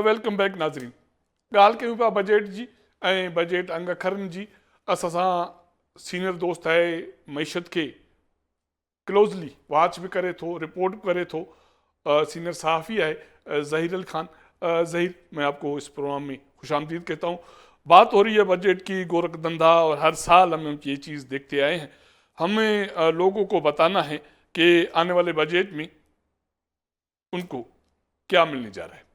Welcome back नाज़रीन। ॻाल्हि कयूं पिया बजट जी ऐं बजट अंग अखरनि जी। असां सां सीनियर दोस्त आहे, मईशत खे क्लोज़ली वॉच भी करे थो, रिपोर्ट भी करे थो, सीनियर सहाफ़ी है ज़हीर अल खान। ज़हीर, मैं आपको इस प्रोग्राम में खुशामदीद कहता हूँ। बात हो रही है बजट की, गोरख धंधा, और हर साल हम ये चीज़ देखते आए हैं। हमें लोगों को बताना है कि आने वाले बजट में उनको क्या मिलने जा रहा है।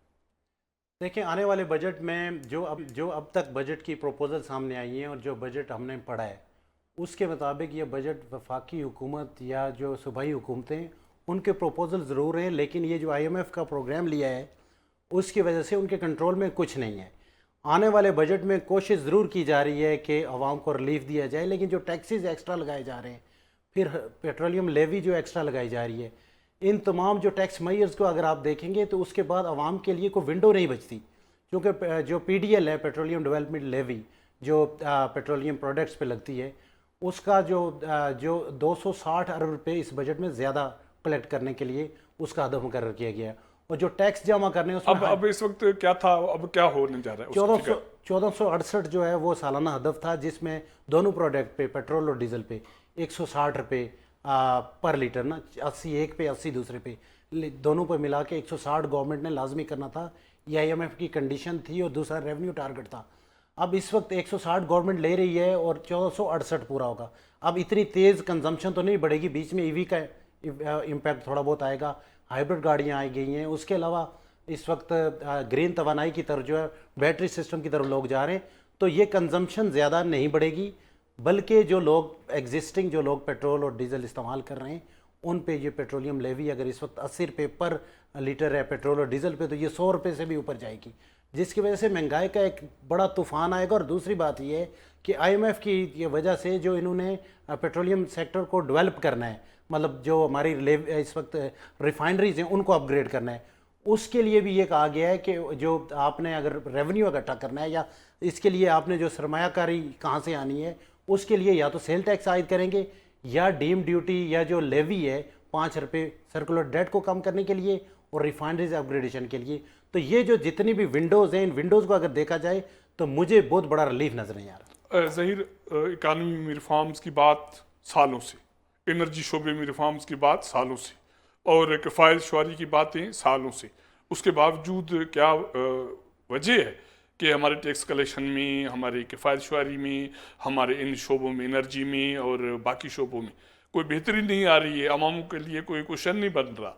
देखिए, आने वाले बजट में जो अब तक बजट की प्रपोजल सामने आई हैं और जो बजट हमने पढ़ा है, उसके मुताबिक ये बजट वफाकी हुकूमत या जो सूबाई हुकूमतें उनके प्रपोजल ज़रूर हैं, लेकिन ये जो IMF का प्रोग्राम लिया है उसकी वजह से उनके कंट्रोल में कुछ नहीं है। आने वाले बजट में कोशिश ज़रूर की जा रही है कि आवाम को रिलीफ दिया जाए, लेकिन जो टैक्सेस एक्स्ट्रा लगाए जा रहे हैं, फिर पेट्रोलियम लेवी जो एक्स्ट्रा लगाई जा रही है, इन तमाम जो टैक्स मेयर्स को अगर आप देखेंगे तो उसके बाद आवाम के लिए कोई विंडो नहीं बचती, क्योंकि जो PDL है, पेट्रोलियम डेवलपमेंट लेवी, जो पेट्रोलियम प्रोडक्ट्स पे लगती है, उसका जो 260 अरब रुपए इस बजट में ज़्यादा कलेक्ट करने के लिए उसका हदफ मुकर्रर किया गया है। और जो टैक्स जमा करने अब इस वक्त क्या था, अब क्या होने जा रहा है? 1468 जो है वो सालाना हदफ था, जिसमें दोनों प्रोडक्ट पे, पेट्रोल और डीजल पे 160 रुपये पर लीटर ना, 80 एक पे 80 दूसरे पे, दोनों पे मिला के 160 गवर्नमेंट ने लाजमी करना था। ये IMF की कंडीशन थी और दूसरा रेवेन्यू टारगेट था। अब इस वक्त 160 गवर्नमेंट ले रही है और 1468 पूरा होगा। अब इतनी तेज़ कंजम्पशन तो नहीं बढ़ेगी, बीच में EV का इम्पैक्ट थोड़ा बहुत आएगा, हाइब्रिड गाड़ियाँ आई गई हैं। उसके अलावा इस वक्त ग्रीन तवानाई की तरफ जो है, बैटरी सिस्टम की तरफ लोग जा रहे हैं, तो ये कंजम्पशन ज़्यादा नहीं बढ़ेगी, बल्कि जो लोग एग्जिस्टिंग जो लोग पेट्रोल और डीजल इस्तेमाल कर रहे हैं उन पे ये पेट्रोलियम लेवी अगर इस वक्त 80 रुपये पर लीटर है पेट्रोल और डीजल पे, तो ये 100 रुपये से भी ऊपर जाएगी, जिसकी वजह से महंगाई का एक बड़ा तूफान आएगा। और दूसरी बात ये है कि IMF की ये वजह से जो इन्होंने पेट्रोलियम सेक्टर को डेवलप करना है, मतलब जो हमारी इस वक्त रिफाइनरीज हैं उनको अपग्रेड करना है, उसके लिए भी ये कहा गया है कि जो आपने अगर रेवेन्यू इकट्ठा करना है या इसके लिए आपने जो सरमायाकारी कहाँ से आनी है, उसके लिए या तो सेल टैक्स आयद करेंगे या डीम ड्यूटी या जो लेवी है 5 रुपये सर्कुलर डेट को कम करने के लिए और रिफाइनरीज अपग्रेडेशन के लिए। तो ये जो जितनी भी विंडोज़ हैं, इन विंडोज़ को अगर देखा जाए तो मुझे बहुत बड़ा रिलीफ नज़र नहीं आ रहा। ज़हीर, इकानमी में रिफॉर्म्स की बात सालों से, एनर्जी शोबे में रिफॉर्म्स की बात सालों से, और किफ़ायत शुमारी की बातें सालों से, उसके बावजूद क्या वजह है कि हमारे टैक्स कलेक्शन में, हमारे किफ़ायत शुमारी में, हमारे इन शोबों में, एनर्जी में और बाकी शोबों में कोई बेहतरी नहीं आ रही है, आवामों के लिए कोई क्वेश्चन नहीं बन रहा?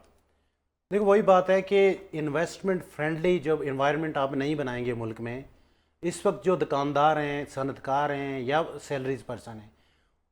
देखो, वही बात है कि इन्वेस्टमेंट फ्रेंडली जब इन्वायरमेंट आप नहीं बनाएंगे मुल्क में, इस वक्त जो दुकानदार हैं, सनतकार हैं या सैलरीज पर्सन हैं,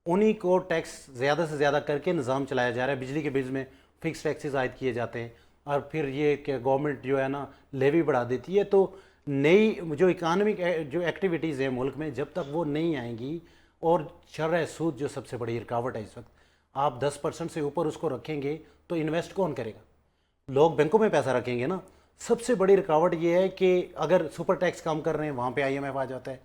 उन्हीं को टैक्स ज़्यादा से ज़्यादा करके निज़ाम चलाया जा रहा है। बिजली के बिल में फ़िक्स टैक्सेस आयद किए जाते हैं और फिर ये कि गवर्नमेंट जो है ना लेवी बढ़ा देती है। तो नई जो इकानमिक जो एक्टिविटीज़ हैं मुल्क में, जब तक वो नहीं आएंगी, और शरह सूद जो सबसे बड़ी रुकावट है इस वक्त, आप 10% से ऊपर उसको रखेंगे तो इन्वेस्ट कौन करेगा? लोग बैंकों में पैसा रखेंगे ना। सबसे बड़ी रुकावट ये है कि अगर सुपर टैक्स कम कर रहे हैं वहाँ पे IMF आ जाता है,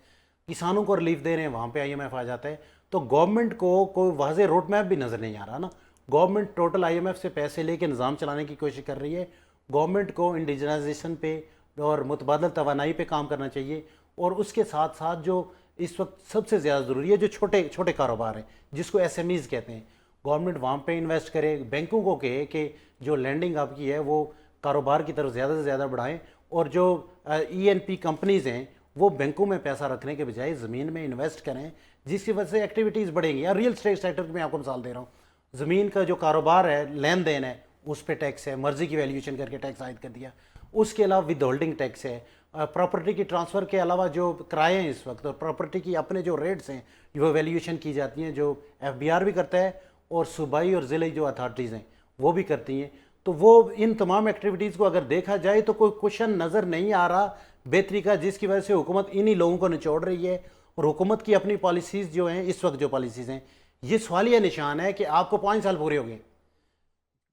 किसानों को रिलीफ दे रहे हैं वहाँ पे IMF आ जाता है। तो गवर्नमेंट को कोई वाज़ेह रोड मैप भी नज़र नहीं आ रहा ना। गवर्नमेंट टोटल IMF से पैसे लेके निज़ाम चलाने की कोशिश कर रही है। गवर्नमेंट को इंडिजनाइजेशन पे और मुतबादल तवानाई पे काम करना चाहिए, और उसके साथ साथ जो इस वक्त सबसे ज़्यादा ज़रूरी है, जो छोटे छोटे कारोबार हैं जिसको SMEs कहते हैं, गवर्नमेंट वहाँ पे इन्वेस्ट करे। बैंकों को कहे कि जो लैंडिंग आपकी है वो कारोबार की तरफ ज़्यादा से ज़्यादा बढ़ाएं, और जो ENP कंपनीज़ हैं वो बैंकों में पैसा रखने के बजाय ज़मीन में इन्वेस्ट करें, जिसकी वजह से एक्टिविटीज़ बढ़ेंगी। या रियल स्टेट सेक्टर की मैं आपको मिसाल दे रहा हूँ, ज़मीन का जो कारोबार है, लेन देन है, उस पर टैक्स है, मर्ज़ी की वैल्यूएशन करके टैक्स आयद कर दिया। उसके अलावा विद होल्डिंग टैक्स है, प्रॉपर्टी की ट्रांसफ़र के अलावा जो किराए हैं इस वक्त, और प्रॉपर्टी की अपने जो रेट्स हैं वो वैल्यूएशन की जाती हैं, जो FBR भी करता है और सूबाई और ज़िले जो अथॉरिटीज़ हैं वो भी करती हैं। तो वो इन तमाम एक्टिविटीज़ को अगर देखा जाए तो कोई क्वेश्चन नज़र नहीं आ रहा बेहतरी का, जिसकी वजह से हुकूमत इन्हीं लोगों को निचोड़ रही है। और हुकूमत की अपनी पॉलिसीज़ जो हैं इस वक्त, जो पॉलिसीज़ हैं, ये सवालिया निशान है कि आपको 5 साल पूरे हो गए,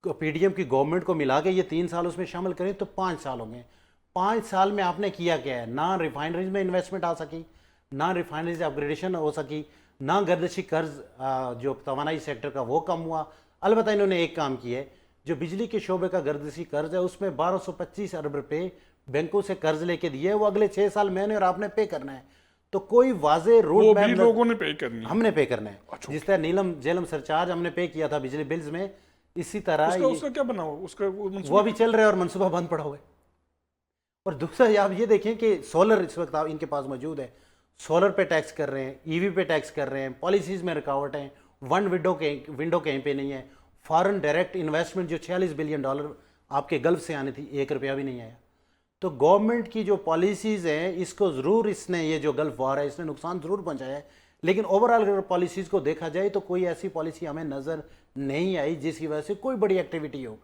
PDM की गवर्नमेंट को मिला के ये 3 साल उसमें शामिल करें तो 5 साल हो गए। 5 साल में आपने किया क्या है? ना रिफाइनरीज में इन्वेस्टमेंट आ सकी, ना रिफाइनरीज अपग्रेडेशन हो सकी, ना गर्दिशी कर्ज जो तवानाई सेक्टर का वो कम हुआ। अलबत्ता इन्होंने एक काम किया है, जो बिजली के शोबे का गर्दिशी कर्ज है उसमें 1225 अरब रुपए बैंकों से कर्ज लेके दिए, वो अगले 6 साल मैंने और आपने पे करना है। तो कोई वाजे वो रोड भी मैप लोगों ने पे करनी है। हमने पे करना है। अच्छा। जिस तरह नीलम झेलम सरचार्ज हमने पे किया था बिजली बिल्स में, इसी तरह उसका क्या बना हुआ उसका वो वो अभी चल रहा है और मनसूबा बंद पड़ा हुआ है। और दूसरा आप ये देखें कि सोलर इस वक्त इनके पास मौजूद है, सोलर पे टैक्स कर रहे हैं, ईवी पे टैक्स कर रहे हैं, पॉलिसीज में रुकावट है, वन विंडो कहीं पे नहीं है, फॉरेन डायरेक्ट इन्वेस्टमेंट जो $46 बिलियन आपके गल्फ से आनी थी, 1 रुपया भी नहीं आया। तो गवर्नमेंट की जो पॉलिसीज़ हैं इसको ज़रूर इसने, ये जो गल्फ वार है इसने नुकसान ज़रूर पहुंचाया है, लेकिन ओवरऑल अगर पॉलिसीज़ को देखा जाए तो कोई ऐसी पॉलिसी हमें नज़र नहीं आई जिसकी वजह से कोई बड़ी एक्टिविटी हो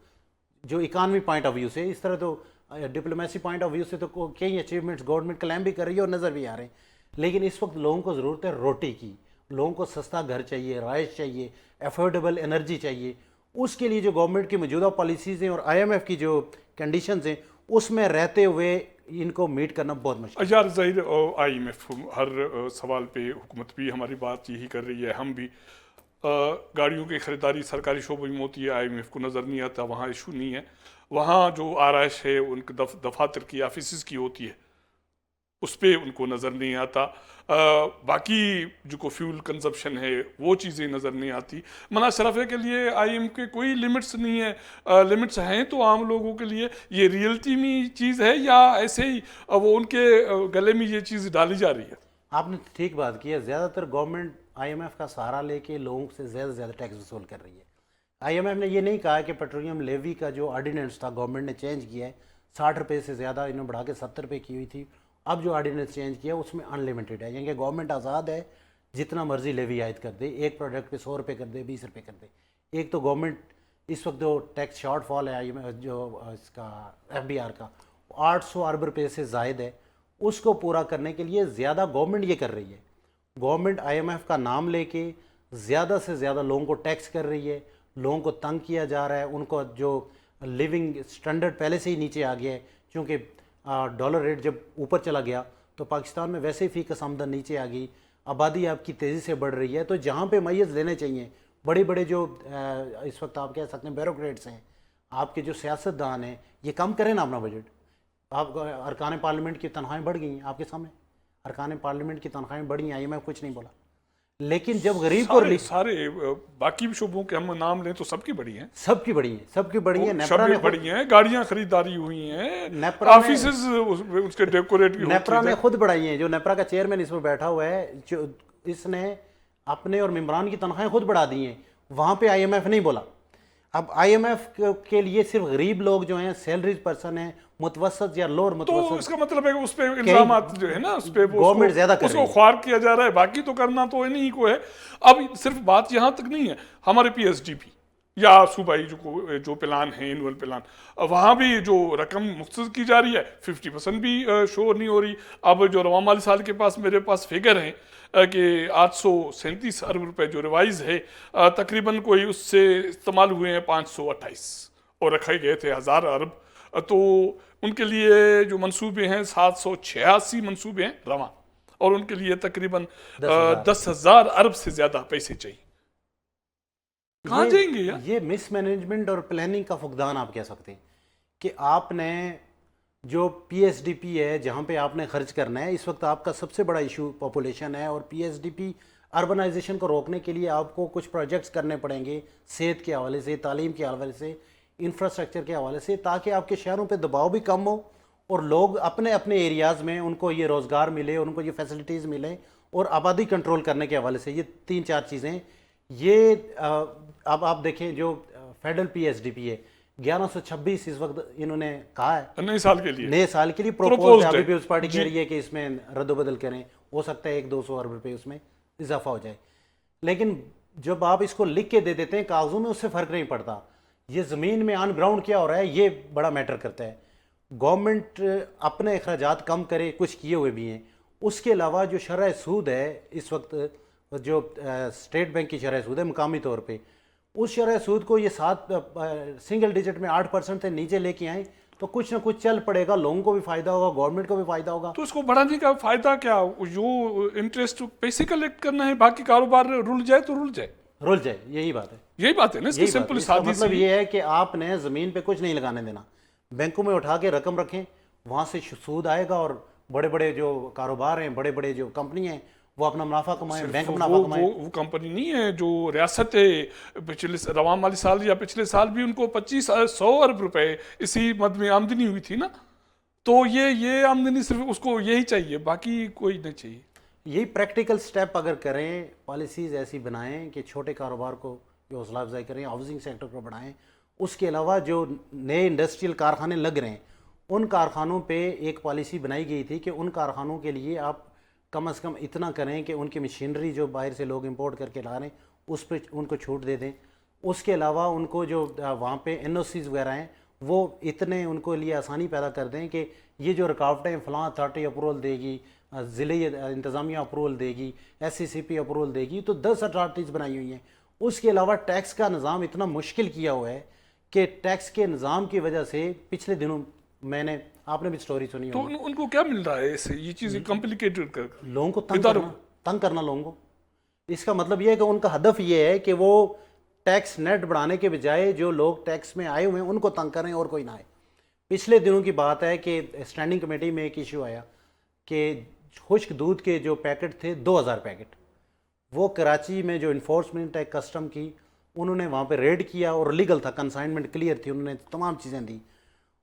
जो इकानमी पॉइंट ऑफ व्यू से। इस तरह तो डिप्लोमेसी पॉइंट ऑफ व्यू से तो कई अचीवमेंट्स गवर्नमेंट क्लेम भी कर रही है और नज़र भी आ रहे हैं, लेकिन इस वक्त लोगों को ज़रूरत है रोटी की, लोगों को सस्ता घर चाहिए, राइश चाहिए, अफोर्डेबल एनर्जी चाहिए। उसके लिए जो गवर्नमेंट की मौजूदा पॉलिसीज़ हैं और IMF की जो कंडीशंस हैं उसमें रहते हुए इनको मीट करना बहुत मुश्किल। यार ज़ाहिर IMF हर सवाल पे हुकूमत भी हमारी बात यही कर रही है, हम भी गाड़ियों की ख़रीदारी सरकारी शोबे में होती है, IMF को नज़र नहीं आता, वहाँ इशू नहीं है। वहाँ जो आरइश है उनके दफातर की ऑफिस की होती है, उस पर उनको नज़र नहीं आता। बाकी जो को फ्यूल कंजप्शन है वो चीज़ें नज़र नहीं आती। मना शरफ़े के लिए IMF के कोई लिमिट्स नहीं है, लिमिट्स हैं तो आम लोगों के लिए ये रियलिटी में चीज़ है या ऐसे ही वो उनके गले में ये चीज़ डाली जा रही है? आपने ठीक बात की है, ज़्यादातर गवर्नमेंट IMF का सहारा लेके लोगों से ज़्यादा टैक्स वसूल कर रही है। IMF ने ये नहीं कहा कि पेट्रोलियम लेवी का जो ऑर्डिनेंस था गवर्नमेंट ने चेंज किया है, 60 रुपये से ज़्यादा इन्होंने बढ़ा के 70 रुपये की हुई थी, अब जो ऑर्डिनेंस चेंज किया उसमें अनलिमिटेड है, यानी कि गवर्नमेंट आज़ाद है जितना मर्जी लेवी आयद कर दे, एक प्रोडक्ट पे 100 रुपये कर दे, 20 रुपये कर दे। एक तो गवर्नमेंट इस वक्त जो टैक्स शॉर्टफॉल है IMF जो इसका FBR का 800 अरब रुपये से ज़ायद है, उसको पूरा करने के लिए ज़्यादा गवर्नमेंट ये कर रही है। गवर्नमेंट IMF का नाम लेके ज़्यादा से ज़्यादा लोगों को टैक्स कर रही है, लोगों को तंग किया जा रहा है, उनको जो लिविंग स्टैंडर्ड पहले से ही नीचे आ गया है, क्योंकि डॉलर रेट जब ऊपर चला गया तो पाकिस्तान में वैसे ही फ़ी कस आमदन नीचे आ गई, आबादी आपकी तेज़ी से बढ़ रही है। तो जहाँ पे मैय्यज़ लेने चाहिए, बड़े बड़े जो इस वक्त आप कह सकते हैं ब्यूरोक्रेट्स हैं, आपके जो सियासतदान हैं, ये कम करें ना अपना बजट। आप अरकान पार्लियामेंट की तनख्वाहें बढ़ गई हैं आपके सामने, अरकान पार्लियामेंट की तनख्वाहें बढ़ी हैं, IMF कुछ नहीं बोला। लेकिन जब गरीब को सारे बाकी भी शोबों के हम नाम लें तो सबकी बड़ी हैं, सबकी बड़ी हैं, सबकी बड़ी हैं। नेपरा ने बड़ी हैं, गाड़ियां खरीदारी हुई हैं, ऑफिसेस उसके डेकोरेट भी नेपरा ने खुद बढ़ाई हैं। जो नेपरा का चेयरमैन इसमें बैठा हुआ है, जो इसने अपने और मेम्बरान की तनख्वाहें खुद बढ़ा दी हैं, वहाँ पे IMF नहीं बोला। अब IMF के लिए सिर्फ गरीब लोग जो हैं, सैलरीज पर्सन हैं, मुतवसत या लोअर मुतवसत, तो इसका मतलब है कि उस पे इल्जामात जो है ना उस पे गवर्नमेंट ज्यादा कर रही है, उसको ख्वार किया जा रहा है, बाकी तो करना तो इन्हीं को है। अब सिर्फ बात यहाँ तक नहीं है, हमारे PSDP या सूबाई जो प्लान है, एनुअल प्लान, वहाँ भी जो रकम मुख्तस की जा रही है 50% भी शो नहीं हो रही। अब जो रवा माली साल के पास मेरे पास फिगर हैं कि 837 अरब रुपए जो रिवाइज है, तकरीबन कोई उससे इस्तेमाल हुए हैं 528 और रखे गए थे 1000 अरब। तो उनके लिए जो मंसूबे हैं 786 मंसूबे हैं रवा, और उनके लिए तकरीबन 10,000 अरब से ज़्यादा पैसे चाहिए। कहाँ जाएंगे यार? ये मिसमैनेजमेंट और प्लानिंग का फुकदान आप कह सकते हैं कि आपने जो PSDP है जहाँ पे आपने खर्च करना है, इस वक्त आपका सबसे बड़ा इशू पॉपुलेशन है, और PSDP अर्बनाइजेशन को रोकने के लिए आपको कुछ प्रोजेक्ट्स करने पड़ेंगे, सेहत के हवाले से, तालीम के हवाले से, इंफ्रास्ट्रक्चर के हवाले से, ताकि आपके शहरों पे दबाव भी कम हो और लोग अपने अपने एरियाज़ में उनको ये रोज़गार मिले, उनको ये फैसिलिटीज़ मिले, और आबादी कंट्रोल करने के हवाले से ये 3-4 चीज़ें। ये अब आप देखें जो फेडरल PSDP है 1126 इस वक्त इन्होंने कहा है नए साल के लिए प्रोपोज है। अभी पीपल्स पार्टी कह रही है कि इसमें रद्दोबदल करें, हो सकता है 100-200 अरब रुपये उसमें इजाफा हो जाए, लेकिन जब आप इसको लिख के दे देते हैं कागजों में, उससे फ़र्क नहीं पड़ता। ये ज़मीन में ऑन ग्राउंड क्या हो रहा है ये बड़ा मैटर करता है। गवर्नमेंट अपने अखराजात कम करे, कुछ किए हुए भी हैं, उसके अलावा जो शरह सूद है इस वक्त, जो स्टेट बैंक की शरह सूद है मुकामी तौर पे, उस शरह सूद को ये 7 सिंगल डिजिट में 8% से नीचे लेके आए तो कुछ ना कुछ चल पड़ेगा, लोगों को भी फायदा होगा, गवर्नमेंट को भी फायदा होगा। तो इसको बढ़ाने का फायदा क्या? जो इंटरेस्ट पैसे कलेक्ट करना है, बाकी कारोबार रुल जाए तो रुल जाए, रुल जाए, यही बात है। यही बात है ना इसकी यही बात है। सिंपल इसका सादी मतलब सी। ये है कि आपने ज़मीन पे कुछ नहीं लगाने देना, बैंकों में उठा के रकम रखें, वहाँ से सूद आएगा और बड़े बड़े जो कारोबार हैं, बड़े बड़े जो कंपनी हैं, वो अपना मुनाफा कमाएं, बैंक मुनाफा कमाएं। वो कंपनी नहीं है जो रियासत है, पिछले रवां माली साल या पिछले साल भी उनको 2500 अरब रुपए इसी मद में आमदनी हुई थी ना। तो ये आमदनी सिर्फ उसको यही चाहिए, बाकी कोई नहीं चाहिए। यही प्रैक्टिकल स्टेप अगर करें, पॉलिसीज़ ऐसी बनाएं कि छोटे कारोबार को जो हौसला अफजाई करें, हाउसिंग सेक्टर को बढ़ाएं, उसके अलावा जो नए इंडस्ट्रियल कारखाने लग रहे हैं उन कारखानों पे एक पॉलिसी बनाई गई थी कि उन कारखानों के लिए आप कम से कम इतना करें कि उनकी मशीनरी जो बाहर से लोग इंपोर्ट करके ला रहे हैं उस पर उनको छूट दे दें। उसके अलावा उनको जो वहाँ पे NOCs वगैरह हैं वो इतने उनको लिए आसानी पैदा कर दें कि ये जो रुकावटें फ़लाँ अथॉरिटी अप्रूवल देगी, ज़िले इंतज़ामिया अप्रूवल देगी, SCCP अप्रूवल देगी, तो 10 अथॉरिटीज़ बनाई हुई हैं। उसके अलावा टैक्स का निज़ाम इतना मुश्किल किया हुआ है कि टैक्स के निज़ाम की वजह से पिछले दिनों आपने भी स्टोरी सुनी तो होगी, उनको क्या मिल रहा है इससे? ये चीज़ें कॉम्प्लिकेटेड कर लोगों को इदारों तंग करना लोगों को। इसका मतलब ये है कि उनका हदफ ये है कि वो टैक्स नेट बढ़ाने के बजाय जो लोग टैक्स में आए हुए हैं उनको तंग करें और कोई ना आए। पिछले दिनों की बात है कि स्टैंडिंग कमेटी में एक इशू आया कि खुश्क दूध के जो पैकेट थे 2000 पैकेट, वो कराची में जो इन्फोर्समेंट है कस्टम की, उन्होंने वहाँ पे रेड किया और लीगल था, कंसाइनमेंट क्लियर थी, उन्होंने तमाम चीज़ें दी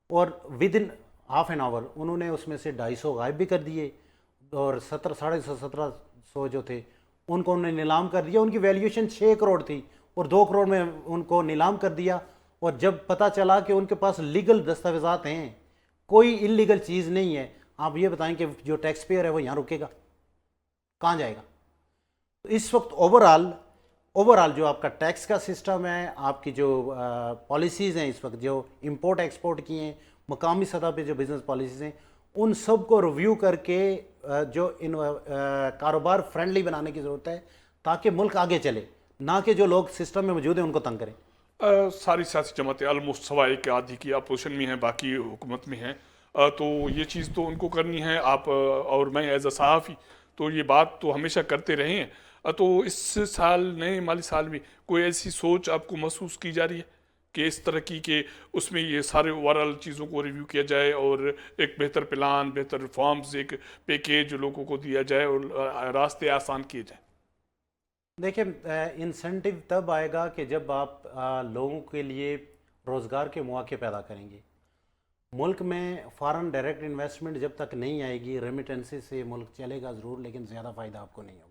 और with in half an hour उन्होंने उसमें से 250 गायब भी कर दिए और 1700 जो थे उनको उन्होंने नीलाम कर दिया। उनकी वैल्यूएशन 6 करोड़ थी और 2 करोड़ में उनको नीलाम कर दिया। और जब पता चला कि उनके पास लीगल दस्तावेज़ात हैं, कोई इलीगल चीज़ नहीं है, आप ये बताएं कि जो टैक्स पेयर है वो यहाँ रुकेगा, कहाँ जाएगा? तो इस वक्त ओवरऑल जो आपका टैक्स का सिस्टम है, आपकी जो पॉलिसीज़ हैं इस वक्त जो इंपोर्ट एक्सपोर्ट की हैं, मकामी सतह पे जो बिज़नेस पॉलिसीज़ हैं, उन सब को रिव्यू करके जो इन कारोबार फ्रेंडली बनाने की ज़रूरत है ताकि मुल्क आगे चले, ना कि जो लोग सिस्टम में मौजूद हैं उनको तंग करें। सारी सियासी जमातें ऑलमोस्ट सवा एक आधी की अपोजिशन में हैं, बाकी हुकूमत में हैं। तो ये चीज़ तो उनको करनी है। आप और मैं एज अ सहाफ़ी तो ये बात तो हमेशा करते रहे हैं। तो इस साल नए माली साल में कोई ऐसी सोच आपको महसूस की जा रही है कि इस तरह की कि उसमें ये सारे ओवरऑल चीज़ों को रिव्यू किया जाए और एक बेहतर प्लान, बेहतर रिफॉर्म्स, एक पैकेज लोगों को दिया जाए और रास्ते आसान किए जाए? देखिए, इंसेंटिव तब आएगा कि जब आप लोगों के लिए रोज़गार के मौके पैदा करेंगे। मुल्क में फ़ॉरेन डायरेक्ट इन्वेस्टमेंट जब तक नहीं आएगी, रेमिटेंसेस से मुल्क चलेगा ज़रूर लेकिन ज़्यादा फ़ायदा आपको नहीं होगा।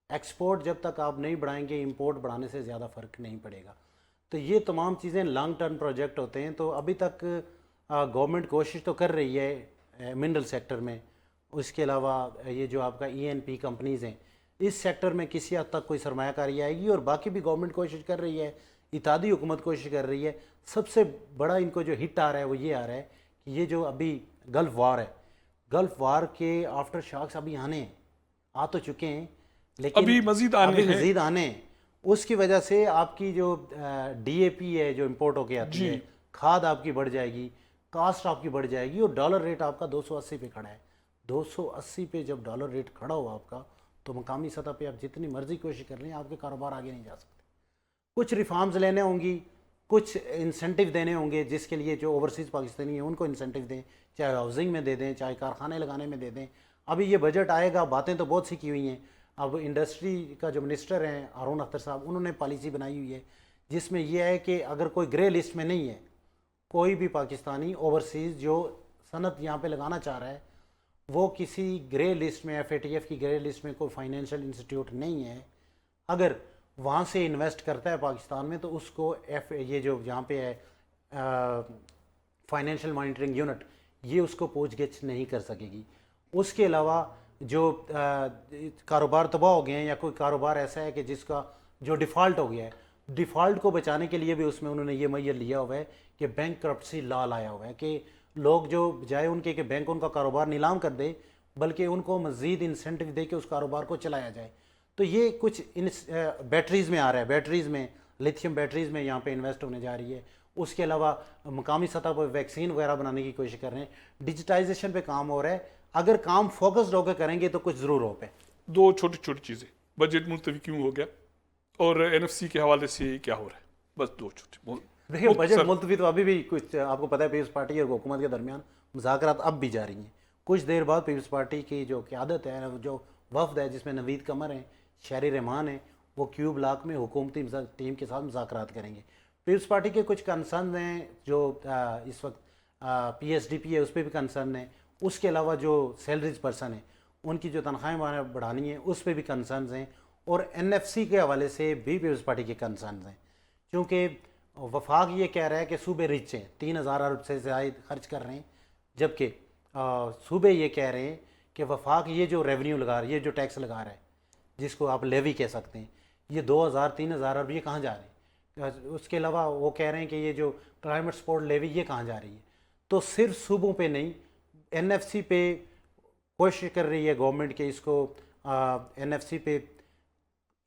एक्सपोर्ट जब तक आप नहीं बढ़ाएंगे, इंपोर्ट बढ़ाने से ज़्यादा फ़र्क नहीं पड़ेगा। तो ये तमाम चीज़ें लॉन्ग टर्म प्रोजेक्ट होते हैं। तो अभी तक गवर्नमेंट कोशिश तो कर रही है मिनरल सेक्टर में, उसके अलावा ये जो आपका ENP कंपनीज़ हैं इस सेक्टर में किसी हद तक कोई सरमायाकारी आएगी और बाकी भी गवर्नमेंट कोशिश कर रही है, इत्तेहादी हुकूमत कोशिश कर रही है। सबसे बड़ा इनको जो हिट आ रहा है वो ये आ रहा है कि ये जो अभी गल्फ़ वार है, गल्फ़ वार के आफ्टर शॉक्स अभी आ तो चुके हैं लेकिन अभी मज़ीद आने हैं। उसकी वजह से आपकी जो DAP है जो इंपोर्ट होके आती है, खाद आपकी बढ़ जाएगी, कास्ट आपकी बढ़ जाएगी और डॉलर रेट आपका 280 पे खड़ा है। 280 पे जब डॉलर रेट खड़ा हुआ आपका, तो मकामी सतह पे आप जितनी मर्जी कोशिश कर लें आपके कारोबार आगे नहीं जा सकते। कुछ रिफॉर्म्स लेने होंगी, कुछ इंसेंटिव देने होंगे, जिसके लिए जो ओवरसीज़ पाकिस्तानी हैं उनको इंसेंटिव दें, चाहे हाउसिंग में दे दें, चाहे कारखाने लगाने में दे दें। अभी ये बजट आएगा, बातें तो बहुत सी की हुई हैं। अब इंडस्ट्री का जो मिनिस्टर हैं हारून अख्तर साहब, उन्होंने पॉलिसी बनाई हुई है जिसमें यह है कि अगर कोई ग्रे लिस्ट में नहीं है, कोई भी पाकिस्तानी ओवरसीज़ जो सनत यहाँ पे लगाना चाह रहा है, वो किसी ग्रे लिस्ट में, FATF की ग्रे लिस्ट में कोई फाइनेंशियल इंस्टीट्यूट नहीं है, अगर वहाँ से इन्वेस्ट करता है पाकिस्तान में तो उसको ये जो यहाँ पे है फाइनेंशियल मॉनिटरिंग यूनिट, ये उसको पूछगिछ नहीं कर सकेगी। उसके अलावा जो कारोबार तबाह हो गए हैं या कोई कारोबार ऐसा है कि जिसका जो डिफ़ॉल्ट हो गया है, डिफ़ॉल्ट को बचाने के लिए भी उसमें उन्होंने ये मैयर लिया हुआ है कि बैंक करप्सी लॉ लाया हुआ है कि लोग जो बजाय उनके कि बैंक उनका कारोबार नीलाम कर दे, बल्कि उनको मज़ीद इंसेंटिव दे के उस कारोबार को चलाया जाए। तो ये कुछ इन बैटरीज़ में आ रहा है, बैटरीज़ में, लिथियम बैटरीज़ में यहाँ पे इन्वेस्ट होने जा रही है। اس کے علاوہ مقامی سطح پر ویکسین وغیرہ بنانے کی کوشش کر رہے ہیں. ڈیجیٹائزیشن پہ کام ہو رہا ہے. اگر کام فوکسڈ ہو کے کریں گے تو کچھ ضرور ہو پہ. دو چھوٹی چھوٹی چیزیں, بجٹ ملتوی کیوں ہو گیا اور NFC کے حوالے سے کیا ہو رہا ہے, بس دو چھوٹی. دیکھیے بجٹ ملتوی تو ابھی بھی کچھ آپ کو پتہ ہے پیپلز پارٹی اور حکومت کے درمیان مذاکرات اب بھی جاری ہیں. کچھ دیر بعد پیپلز پارٹی کی جو قیادت ہے, جو وفد ہے جس میں نوید قمر ہیں, شہری رحمان ہیں, وہ کیو بلاک میں حکومتی ٹیم کے ساتھ مذاکرات کریں گے. پیپلز پارٹی کے کچھ کنسرن ہیں جو اس وقت PSDP ہے اس پہ بھی کنسرن ہے. اس کے علاوہ جو سیلریز پرسن ہیں ان کی جو تنخواہیں بڑھانی ہیں اس پہ بھی کنسرنز ہیں. اور NFC کے حوالے سے بھی پیپلز پارٹی کے کنسرنز ہیں, کیونکہ وفاق یہ کہہ رہا ہے کہ صوبے رچ ہیں, 3,000 ارب سے زائد خرچ کر رہے ہیں, جبکہ صوبے یہ کہہ رہے ہیں کہ وفاق یہ جو ریونیو لگا رہا ہے, یہ جو ٹیکس لگا رہا ہے جس کو آپ لیوی کہہ سکتے ہیں, یہ 2,000-3,000 ارب یہ کہاں جا رہے ہیں. اس کے علاوہ وہ کہہ رہے ہیں کہ یہ جو کلائمیٹ سپورٹ لیوی یہ کہاں جا رہی ہے. تو صرف صوبوں پہ نہیں, NFC پہ کوشش کر رہی ہے گورنمنٹ کہ اس کو NFC پہ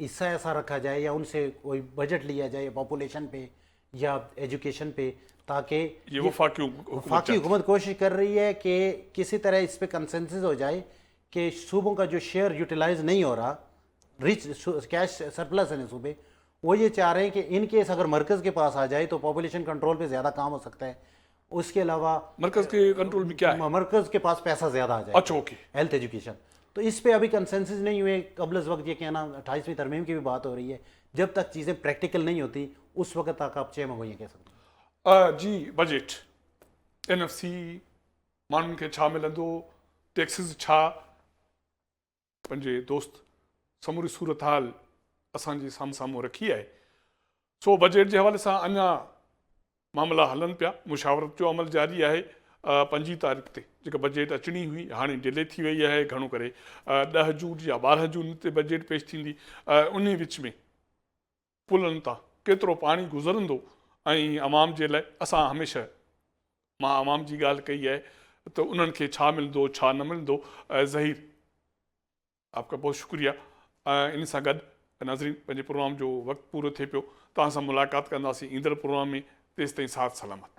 حصہ ایسا رکھا جائے یا ان سے کوئی بجٹ لیا جائے پاپولیشن پہ یا ایجوکیشن پہ, تاکہ یہ وفاقی حکومت کوشش کر رہی ہے کہ کسی طرح اس پہ کنسنسس ہو جائے کہ صوبوں کا جو شیئر یوٹیلائز نہیں ہو رہا, رچ کیش سرپلس ہیں صوبے, وہ یہ چاہ رہے ہیں کہ ان کیس اگر مرکز کے پاس آ جائے تو پاپولیشن کنٹرول پہ زیادہ کام ہو سکتا ہے. اس کے علاوہ مرکز کے کنٹرول میں کیا ہے, مرکز کے پاس پیسہ زیادہ آ جائے. اچھا اوکے, ہیلتھ ایجوکیشن, تو اس پہ ابھی کنسنسس نہیں ہوئے. قبل از وقت یہ کہنا 28ویں ترمیم کی بھی بات ہو رہی ہے, جب تک چیزیں پریکٹیکل نہیں ہوتی اس وقت تک آپ 6 مہینے کہہ سکتے ہیں. جی بجٹ NFC माण्हुनि खे छा मिलंदो, टैक्सिस छा, पंहिंजे दोस्त समूरी सूरत हाल असांजे साम्हूं रखी आहे. सो बजट जे हवाले सां अञा मामला हलनि पिया. मुशावरत जो अमल जारी आहे. 5 तारीख़ ते जेका बजट अचणी हुई हाणे डिले थी वई आहे घणो करे. 10 जून या 12 जून ते बजट पेश थींदी. उन विच में पुलनि तां केतिरो पाणी गुज़रंदो ऐं अवाम जे लाइ असां हमेशह, मां अवाम जी ॻाल्हि कई आहे त उन्हनि खे छा मिलंदो छा न मिलंदो. ज़हीर आपका बहुत शुक्रिया. इन सां गॾु नाज़रीन पंहिंजे प्रोग्राम जो वक़्तु पूरो थिए पियो. तव्हां सां मुलाक़ात कंदासीं ईंदड़ प्रोग्राम में. तेसि ताईं साथ सलामत.